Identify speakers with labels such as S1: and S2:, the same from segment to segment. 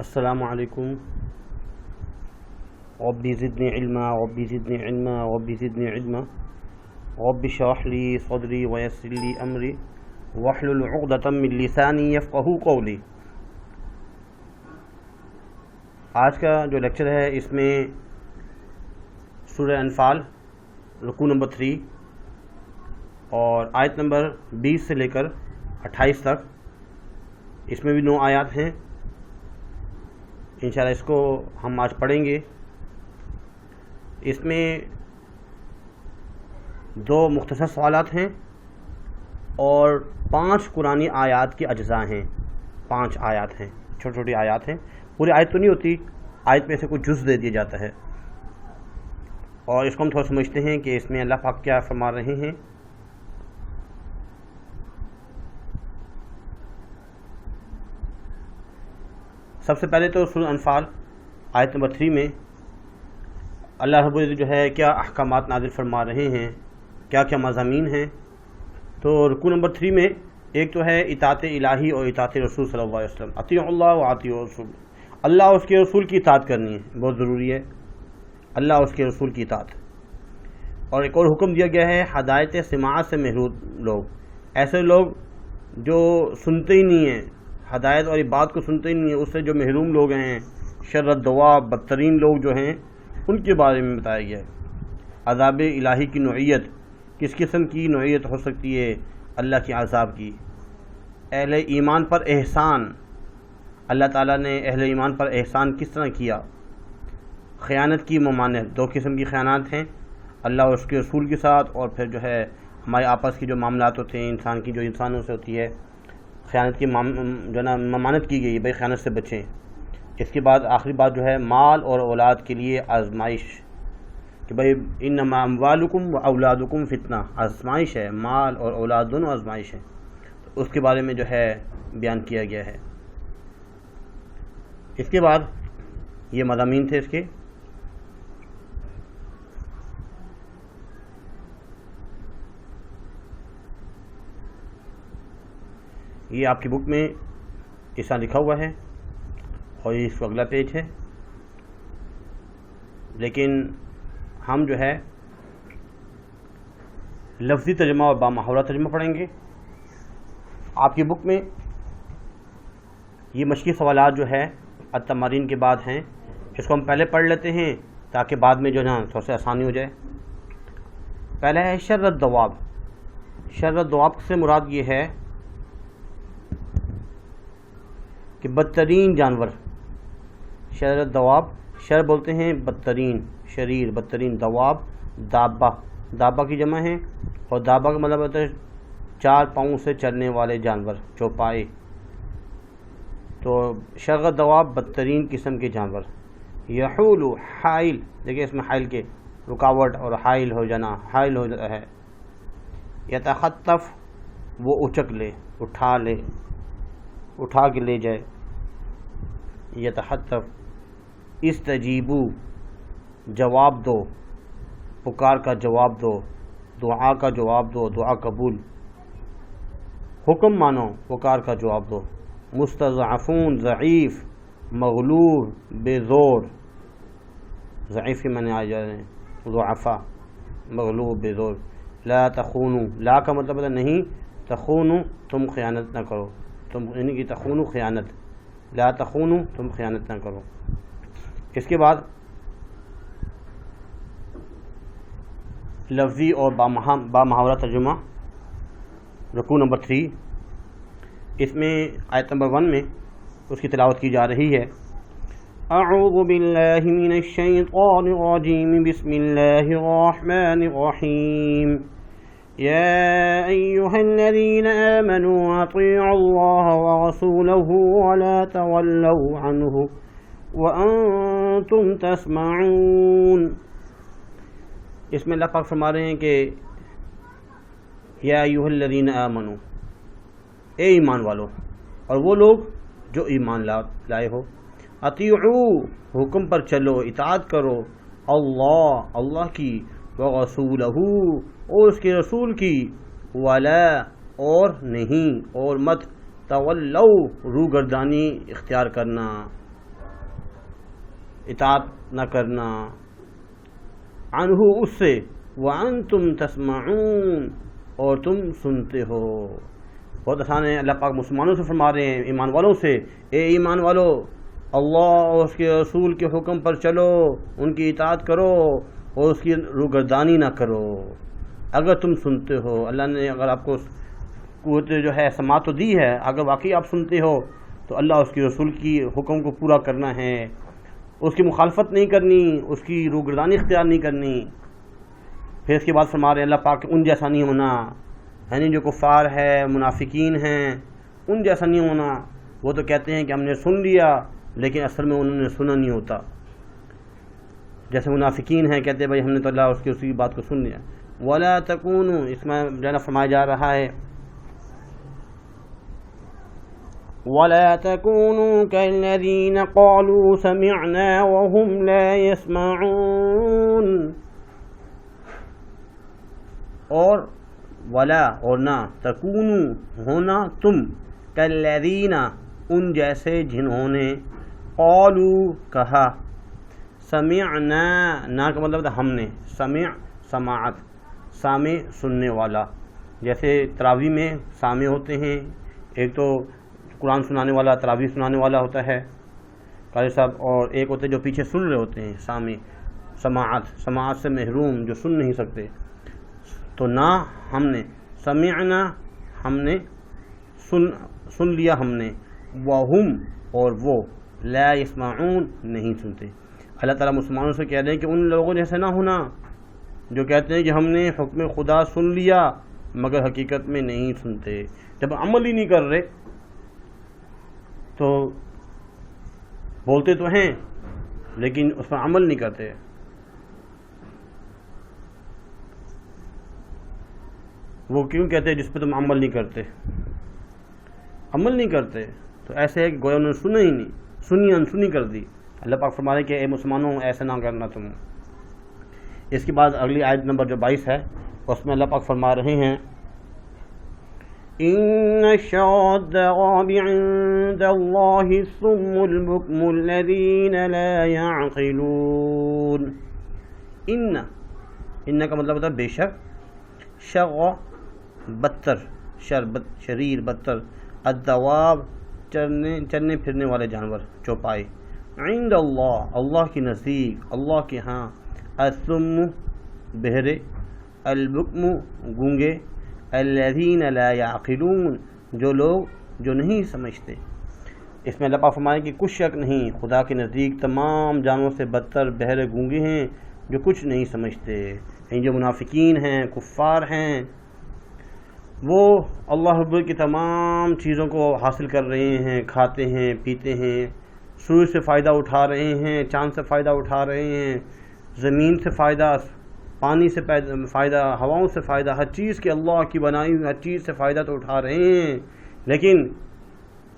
S1: السلام علیکم. ربی زدنی علما ربی زدنی علما ربی زدنی علما رب اشرح لی صدری ویسر لی امری واحلل عقدۃ من لسانی یفقہوا قولی. آج کا جو لیکچر ہے اس میں سورہ انفال رکوع نمبر 3 اور آیت نمبر 20 سے لے کر 28 تک، اس میں بھی 9 آیات ہیں. انشاءاللہ اس کو ہم آج پڑھیں گے. اس میں 2 مختصر سوالات ہیں اور 5 قرآنی آیات کی اجزاء ہیں. 5 آیات ہیں، چھوٹی چھوٹی آیات ہیں. پوری آیت تو نہیں ہوتی، آیت میں سے کوئی جز دے دیا جاتا ہے. اور اس کو ہم تھوڑا سمجھتے ہیں کہ اس میں اللہ پاک کیا فرما رہے ہیں. سب سے پہلے تو سورہ انفال آیت نمبر 3 میں اللہ رب العزت جو ہے کیا احکامات نازل فرما رہے ہیں، کیا کیا مضامین ہیں. تو رکوع نمبر 3 میں ایک تو ہے اطاعت الہی اور اطاعت رسول صلی اللہ علیہ وسلم. اطیعوا اللہ و اطیعوا الرسول، اللہ اور اس کے رسول کی اطاعت کرنی ہے، بہت ضروری ہے اللہ اور اس کے رسول کی اطاعت. اور ایک اور حکم دیا گیا ہے ہدایت سماعت سے محروم لوگ، ایسے لوگ جو سنتے ہی نہیں ہیں، ہدایت اور بات کو سنتے ہی نہیں ہیں، اس سے جو محروم لوگ ہیں، شر الدواب، بدترین لوگ جو ہیں، ان کے بارے میں بتایا گیا ہے. عذاب الہی کی نوعیت، کس قسم کی نوعیت ہو سکتی ہے اللہ کے عذاب کی. اہل ایمان پر احسان، اللہ تعالیٰ نے اہل ایمان پر احسان کس طرح کیا. خیانت کی ممانعت، 2 قسم کی خیانات ہیں، اللہ اور اس کے رسول کے ساتھ، اور پھر جو ہے ہمارے آپس کی جو معاملات ہوتے ہیں انسان کی، جو انسانوں سے ہوتی ہے، خیانت کی جو نا ممانعت کی گئی، بھائی خیانت سے بچیں. اس کے بعد آخری بات جو ہے مال اور اولاد کے لیے آزمائش، کہ بھائی انما اموالکم و اولادکم فتنہ، آزمائش ہے، مال اور اولاد دونوں آزمائش ہے. تو اس کے بارے میں جو ہے بیان کیا گیا ہے. اس کے بعد یہ مضامین تھے اس کے. یہ آپ کی بک میں اس طرح لکھا ہوا ہے اور یہ اس کو اگلا پیج ہے، لیکن ہم جو ہے لفظی ترجمہ اور بامحاورہ ترجمہ پڑھیں گے. آپ کی بک میں یہ مشقی سوالات جو ہے التمارین کے بعد ہیں، اس کو ہم پہلے پڑھ لیتے ہیں تاکہ بعد میں جو ہے نا تھوڑا سا آسانی ہو جائے. پہلا ہے شر الدواب. شر الدواب سے مراد یہ ہے کہ بدترین جانور. شر الدواب، شر بولتے ہیں بدترین، شریر، بدترین. دواب دابہ، دابہ کی جمع ہے، اور دابہ کا مطلب ہوتا ہے 4 پاؤں سے چلنے والے جانور، چوپائے. تو شر الدواب بدترین قسم کے جانور. یحول، حائل، دیکھیں اس میں حائل کے رکاوٹ اور حائل ہو جانا، حائل ہو جاتا ہے. یتخطف، وہ اچک لے، اٹھا لے، اٹھا کے لے جائے. یتخطف. استجیبو، جواب دو، پکار کا جواب دو، دعا کا جواب دو، دعا قبول. حکم مانو، پکار کا جواب دو. مستضعفون، ضعیف، مغلوب، بے زور. ضعیف کے معنی آ جا رہے ہیں، ضعفا، مغلوب، بے زور. لا تخونو، لا کا مطلب ہے نہیں، تخونو تم خیانت نہ کرو، تم یعنی کہ تخونو خیانت، لا تخونو تم خیانت نہ کرو. اس کے بعد لفظی اور بامحاورہ ترجمہ رکوع نمبر 3. اس میں آیت نمبر 1 میں اس کی تلاوت کی جا رہی ہے. اعوذ باللہ من الشیطان الرجیم، بسم اللہ الرحمن الرحیم. يا أيها الذين آمنوا أطيعوا الله ورسوله ولا تولوا عنه وأنتم تسمعون. اس میں اللہ پاک فرما رہے ہیں کہ یا ایھا الذین آمنوا، اے ایمان والو، اور وہ لوگ جو ایمان لائے ہو. اطیعوا، حکم پر چلو، اطاعت کرو، اللہ، اللہ کی، ورسولہ، اور اس کے رسول کی، ولا، اور نہیں، اور مت، تولو، روگردانی اختیار کرنا، اطاعت نہ کرنا، عنہ اس سے، وانتم تسمعون اور تم سنتے ہو۔ بہت آسان ہے، اللہ پاک مسلمانوں سے فرما رہے ہیں، ایمان والوں سے، اے ایمان والو اللہ اور اس کے رسول کے حکم پر چلو، ان کی اطاعت کرو اور اس کی روگردانی نہ کرو۔ اگر تم سنتے ہو، اللہ نے اگر آپ کو قوت جو ہے سماعت تو دی ہے، اگر واقعی آپ سنتے ہو تو اللہ اس کے رسول کی حکم کو پورا کرنا ہے، اس کی مخالفت نہیں کرنی، اس کی روگردانی اختیار نہیں کرنی۔ پھر اس کے بعد فرما رہے ہیں اللہ پاک ان جیسا نہیں ہونا، یعنی جو کفار ہے، منافقین ہیں، ان جیسا نہیں ہونا۔ وہ تو کہتے ہیں کہ ہم نے سن لیا، لیکن اصل میں انہوں نے سنا نہیں ہوتا۔ جیسے منافقین ہیں، کہتے ہیں بھائی ہم نے تو اللہ اس کی بات کو سن لیا۔ وَلَا تَكُونُوا، اس میں جو فرمایا جا رہا ہے وَلَا تَكُونُوا كَالَّذِينَ قَالُوا سَمِعْنَا وَهُمْ لَا يَسْمَعُونَ، اور ولا اور نہ، تکونوا ہونا تم، کالذین ان جیسے جنہوں نے، قالوا کہا، سمعنا نا کا مطلب ہم نے، سمع سماعت، سامع سننے والا، جیسے تراویح میں سامع ہوتے ہیں، ایک تو قرآن سنانے والا، تراویح سنانے والا ہوتا ہے قاری صاحب، اور ایک ہوتے جو پیچھے سن رہے ہوتے ہیں سامع، سماعت سے محروم جو سن نہیں سکتے۔ تو نہ ہم نے، سمعنا ہم نے، سن لیا ہم نے، وہم اور وہ، لا یسمعون نہیں سنتے۔ اللہ تعالیٰ مسلمانوں سے کہہ رہے ہیں کہ ان لوگوں جیسے نہ ہونا جو کہتے ہیں کہ ہم نے حکم خدا سن لیا مگر حقیقت میں نہیں سنتے۔ جب عمل ہی نہیں کر رہے تو بولتے تو ہیں لیکن اس پر عمل نہیں کرتے۔ وہ کیوں کہتے ہیں جس پہ تم عمل نہیں کرتے؟ عمل نہیں کرتے تو ایسے ہے کہ گویا انہوں نے سنا ہی نہیں، سنی انسنی کر دی۔ اللہ پاک فرما رہے کہ اے مسلمانوں ایسا نہ کرنا تم۔ اس کے بعد اگلی آیت نمبر جو 22 ہے اس میں اللہ پاک فرما رہے ہیں ان شر الدواب عند اللہ الصم البکم الذین لا يعقلون۔ ان کا مطلب ہوتا ہے بے شک، شر بدتر، شریر بدتر، الدواب چلنے پھرنے والے جانور، چوپائے، عند اللہ اللہ کی نزدیک، اللہ کے ہاں، الصم بہرے، البکم گونگے، الذین لا یعقلون جو لوگ جو نہیں سمجھتے۔ اس میں اللہ پاک فرمائے کہ کچھ شک نہیں، خدا کے نزدیک تمام جانوروں سے بدتر بہرے گونگے ہیں جو کچھ نہیں سمجھتے۔ یعنی جو منافقین ہیں، کفار ہیں، وہ اللہ رب کی تمام چیزوں کو حاصل کر رہے ہیں، کھاتے ہیں، پیتے ہیں، سورج سے فائدہ اٹھا رہے ہیں، چاند سے فائدہ اٹھا رہے ہیں، زمین سے فائدہ، پانی سے فائدہ، ہواؤں سے فائدہ، ہر چیز کے اللہ کی بنائی ہوئی ہر چیز سے فائدہ تو اٹھا رہے ہیں، لیکن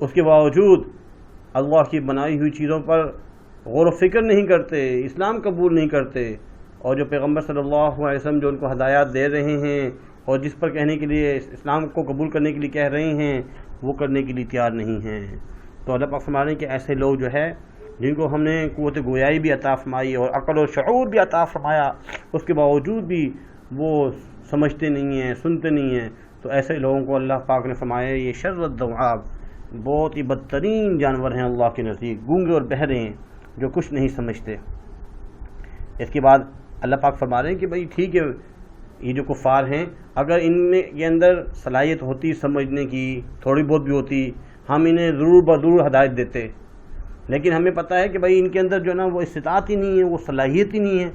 S1: اس کے باوجود اللہ کی بنائی ہوئی چیزوں پر غور و فکر نہیں کرتے، اسلام قبول نہیں کرتے، اور جو پیغمبر صلی اللہ علیہ وسلم جو ان کو ہدایات دے رہے ہیں اور جس پر کہنے کے لیے، اسلام کو قبول کرنے کے لیے کہہ رہے ہیں، وہ کرنے کے لیے تیار نہیں ہیں۔ تو اللہ پاک فرما رہے ہیں کہ ایسے لوگ جو ہے جن کو ہم نے قوت گویائی بھی عطا فرمائی اور عقل و شعور بھی عطا فرمایا، اس کے باوجود بھی وہ سمجھتے نہیں ہیں، سنتے نہیں ہیں، تو ایسے لوگوں کو اللہ پاک نے فرمایا یہ شر الدواب، بہت ہی بدترین جانور ہیں اللہ کے نزدیک، گونگے اور بہرے ہیں جو کچھ نہیں سمجھتے۔ اس کے بعد اللہ پاک فرما رہے ہیں کہ بھائی ٹھیک ہے، یہ جو کفار ہیں اگر ان میں کے اندر صلاحیت ہوتی سمجھنے کی، تھوڑی بہت بھی ہوتی، ہم انہیں ضرور بضرور ہدایت دیتے، لیکن ہمیں پتہ ہے کہ بھائی ان کے اندر جو ہے نا وہ استطاعت ہی نہیں ہے، وہ صلاحیت ہی نہیں ہے۔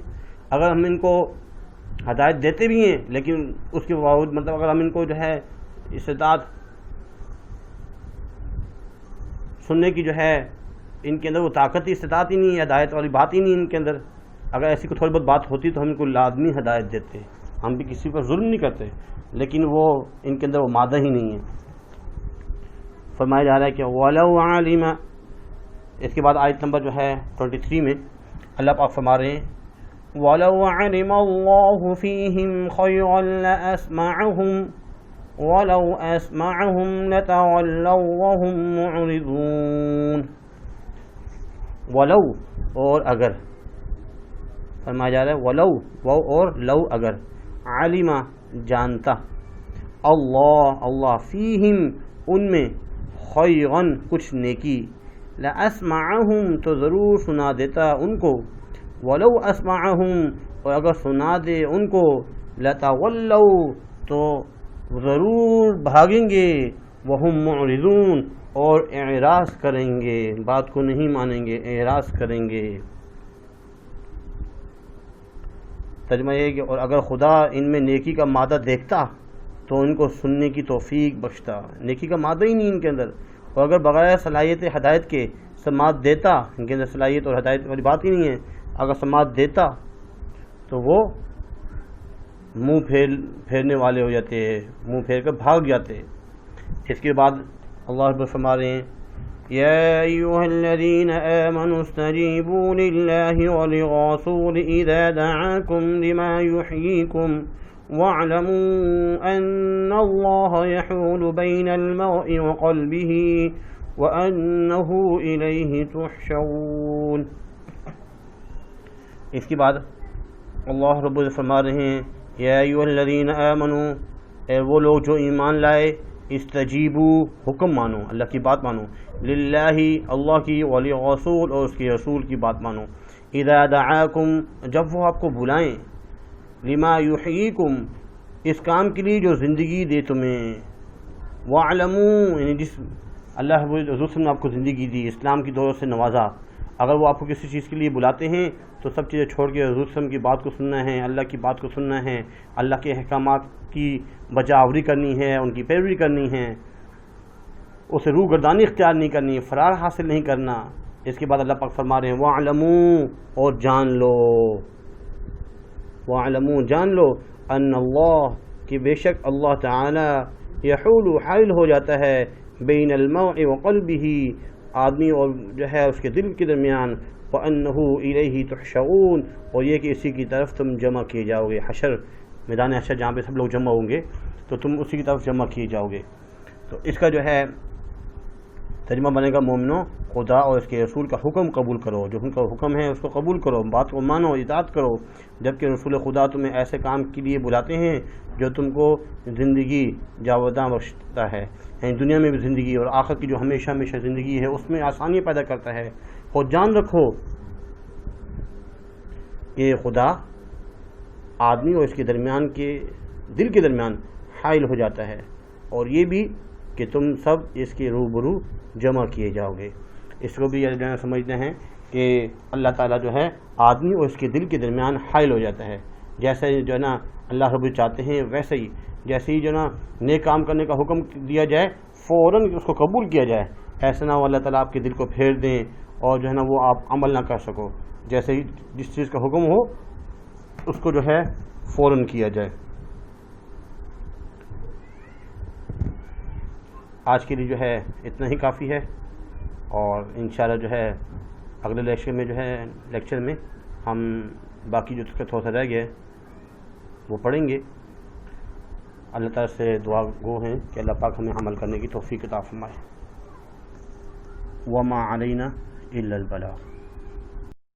S1: اگر ہم ان کو ہدایت دیتے بھی ہیں لیکن اس کے باوجود مطلب اگر ہم ان کو جو ہے استطاعت سننے کی جو ہے ان کے اندر وہ طاقت استطاعت ہی نہیں ہے، ہدایت والی بات ہی نہیں ان کے اندر، اگر ایسی کوئی تھوڑی بہت بات ہوتی تو ہم ان کو لازمی ہدایت دیتے، ہم بھی کسی پر ظلم نہیں کرتے، لیکن وہ ان کے اندر وہ مادہ ہی نہیں ہے۔ فرمایا جا رہا ہے کہ وَلَوْ عَلِمَ، اس کے بعد آیت نمبر جو ہے 23 میں اللہ پاک فرما رہے ہیں وَلَوْ عَلِمَ اللَّهُ فِيهِمْ خَيْرًا لَأَسْمَعَهُمْ وَلَوْ أَسْمَعَهُمْ لَتَوَلَّوْا وَهُمْ مُعْرِضُونَ۔ ولو اور اگر فرمایا جا رہا ہے ولو وہ اور لو اگر عالمہ جانتا اللہ فیہم ان میں خیرن کچھ نیکی لاسمعہم تو ضرور سنا دیتا ان کو ولو اسمعہم اور اگر سنا دے ان کو لتولوا تو ضرور بھاگیں گے وہم معرضون اور اعراض کریں گے بات کو نہیں مانیں گے اعراض کریں گے ترجمہ یہ کہ اور اگر خدا ان میں نیکی کا مادہ دیکھتا تو ان کو سننے کی توفیق بخشتا نیکی کا مادہ ہی نہیں ان کے اندر اور اگر بغیر صلاحیت ہدایت کے سماعت دیتا ان کے اندر صلاحیت اور ہدایت والی بات ہی نہیں ہے اگر سماعت دیتا تو وہ منہ پھیرنے والے ہو جاتے منہ پھیر کر بھاگ جاتے اس کے بعد اللہ رب فرما رہے ہیں یا ایھا الذین آمنوا استجیبوا للہ وللرسول اذا دعاکم لما یحییکم واعلموا ان اللہ یحول بین المرء وقلبہ وانہ الیہ تحشرون اس کے بعد اللہ رب فرما رہے ہیں یا ایھا الذین آمنوا اے وہ لوگ جو ایمان لائے استجیبو حکم مانو اللہ کی بات مانو للہ اللہ کی وللرسول اور اس کے رسول کی بات مانو اذا دعاکم جب وہ آپ کو بلائیں لما یحییکم اس کام کے لیے جو زندگی دے تمہیں واعلموا یعنی جس اللہ حضور نے آپ کو زندگی دی اسلام کی دولت سے نوازا اگر وہ آپ کو کسی چیز کے لیے بلاتے ہیں تو سب چیزیں چھوڑ کے حضور صلی اللہ علیہ وسلم کی بات کو سننا ہے اللہ کی بات کو سننا ہے اللہ کے احکامات کی بجاوری کرنی ہے ان کی پیروی کرنی ہے اسے روح گردانی اختیار نہیں کرنی فرار حاصل نہیں کرنا اس کے بعد اللہ پاک فرما رہے ہیں وَاعْلَمُوا اور جان لو وَاعْلَمُوا جان لو ان اللہ کہ بے شک اللہ تعالی یحول حائل ہو جاتا ہے بین المرء وقلبہ آدمی اور جو ہے اس کے دل کے درمیان وَأَنَّهُ إِلَيْهِ تُحْشَرُونَ اور یہ کہ اسی کی طرف تم جمع کیے جاؤ گے حشر میدان حشر جہاں پہ سب لوگ جمع ہوں گے تو تم اسی کی طرف جمع کیے جاؤ گے تو اس کا جو ہے ترجمہ بنے گا مومنوں خدا اور اس کے رسول کا حکم قبول کرو جو ان کا حکم ہے اس کو قبول کرو بات کو مانو اطاعت کرو جبکہ رسول خدا تمہیں ایسے کام کے لیے بلاتے ہیں جو تم کو زندگی جاوداں بخشتا ہے یعنی دنیا میں بھی زندگی اور آخرت کی جو ہمیشہ ہمیشہ زندگی ہے اس میں آسانی پیدا کرتا ہے اور جان رکھو کہ خدا آدمی اور اس کے درمیان کے دل کے درمیان حائل ہو جاتا ہے اور یہ بھی کہ تم سب اس کے روبرو جمع کیے جاؤ گے اس کو بھی سمجھتے ہیں کہ اللہ تعالیٰ جو ہے آدمی اور اس کے دل کے درمیان حائل ہو جاتا ہے جیسے جو ہے نا اللہ رب چاہتے ہیں ویسے ہی جیسے ہی جو ہے نا نیک کام کرنے کا حکم دیا جائے فوراً اس کو قبول کیا جائے ایسا نہ ہو اللہ تعالیٰ آپ کے دل کو پھیر دیں اور جو ہے نا وہ آپ عمل نہ کر سکو جیسے ہی جس چیز کا حکم ہو اس کو جو ہے فوراً کیا جائے آج کے لیے جو ہے اتنا ہی کافی ہے اور انشاءاللہ جو ہے اگلے لیکچر میں ہم باقی جو تھوڑا سا رہ گئے وہ پڑھیں گے اللہ تعالیٰ سے دعا گو ہیں کہ اللہ پاک ہمیں عمل کرنے کی توفیق عطا فرمائے وما علینا الا البلاغ